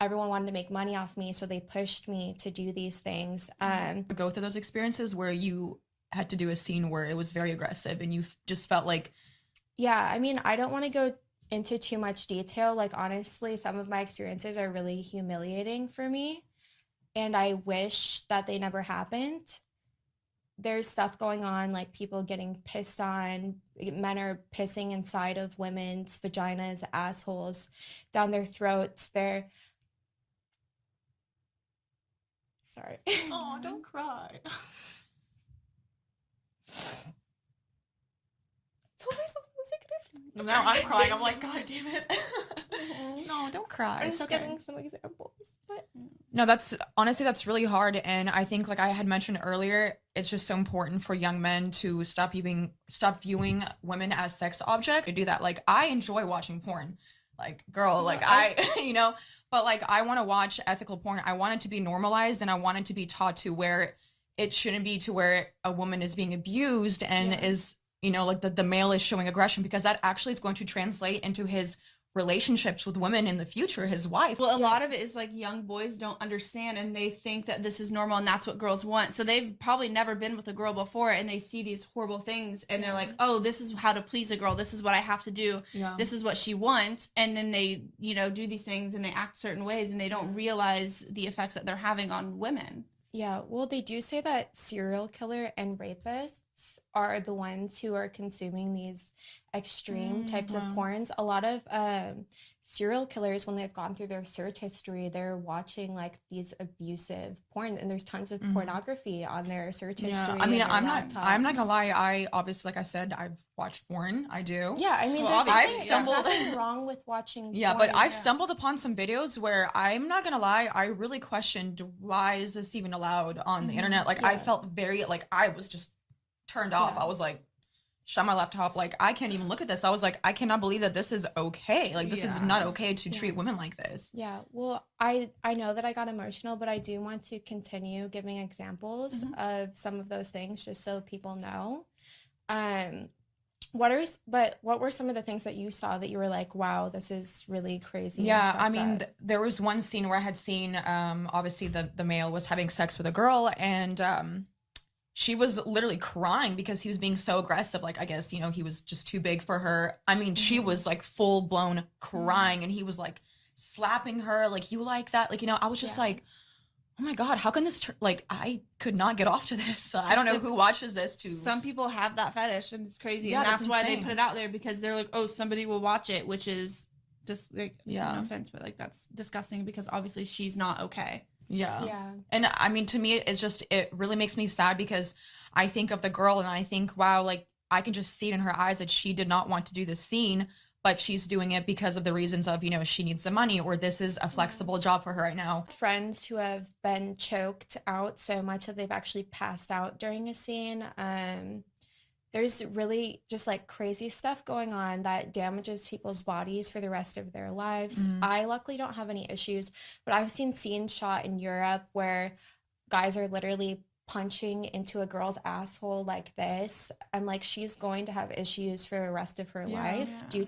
everyone wanted to make money off me, so they pushed me to do these things. Go through those experiences where you had to do a scene where it was very aggressive and you just felt like... Yeah, I mean, I don't want to go into too much detail. Like, honestly, some of my experiences are really humiliating for me, and I wish that they never happened. There's stuff going on, like people getting pissed on, men are pissing inside of women's vaginas, assholes, down their throats. They're... Sorry. Oh, don't cry. Told myself I wasn't gonna... Now I'm crying. I'm like, God damn it. No, don't cry. I'm it's just okay. giving some examples, but... No, that's honestly, that's really hard. And I think, like I had mentioned earlier, it's just so important for young men to stop viewing women as sex objects. To do that. Like, I enjoy watching porn. Like, girl, like you know, but like, I want to watch ethical porn. I want it to be normalized, and I want it to be taught to where it shouldn't be to where a woman is being abused and is, you know, like the male is showing aggression, because that actually is going to translate into his relationships with women in the future, his wife. Well, a lot of it is like young boys don't understand, and they think that this is normal and that's what girls want. So they've probably never been with a girl before, and they see these horrible things, and they're like, oh, this is how to please a girl. This is what I have to do. This is what she wants. And then they, you know, do these things and they act certain ways, and they don't realize the effects that they're having on women. Yeah, well, they do say that serial killer and rapists are the ones who are consuming these extreme types of porns. A lot of serial killers, when they've gone through their search history, they're watching like these abusive porn, and there's tons of pornography on their search history. I mean, I'm laptops. not gonna lie. I obviously, like I said, I've watched porn. I do. Yeah, I mean, there's nothing wrong with watching Yeah, porn. but I've stumbled upon some videos where, I'm not gonna lie, I really questioned, why is this even allowed on the internet? Like, I felt very, like, I was just turned off. I was like, shut my laptop. Like, I can't even look at this. I was like, I cannot believe that this is okay. Like, this is not okay to treat women like this. Yeah, well, I know that I got emotional, but I do want to continue giving examples of some of those things, just so people know. What were some of the things that you saw that you were like, wow, this is really crazy? Yeah, I mean, there was one scene where I had seen, obviously the male was having sex with a girl, and she was literally crying because he was being so aggressive. Like, I guess, you know, he was just too big for her. I mean, she was like full blown crying, and he was like slapping her, like, you like that? Like, you know, I was just like, oh my God, how can this like, I could not get off to this. I don't know who watches this too. Some people have that fetish, and it's crazy. And that's why they put it out there, because they're like, oh, somebody will watch it, which is just like, no offense, but like, that's disgusting, because obviously she's not okay. Yeah. And I mean, to me, it's just, it really makes me sad, because I think of the girl and I think, wow, like, I can just see it in her eyes that she did not want to do this scene, but she's doing it because of the reasons of, you know, she needs the money, or this is a flexible job for her right now. Friends who have been choked out so much that they've actually passed out during a scene. There's really just like crazy stuff going on that damages people's bodies for the rest of their lives. I luckily don't have any issues, but I've seen scenes shot in Europe where guys are literally punching into a girl's asshole like this, and like, she's going to have issues for the rest of her life due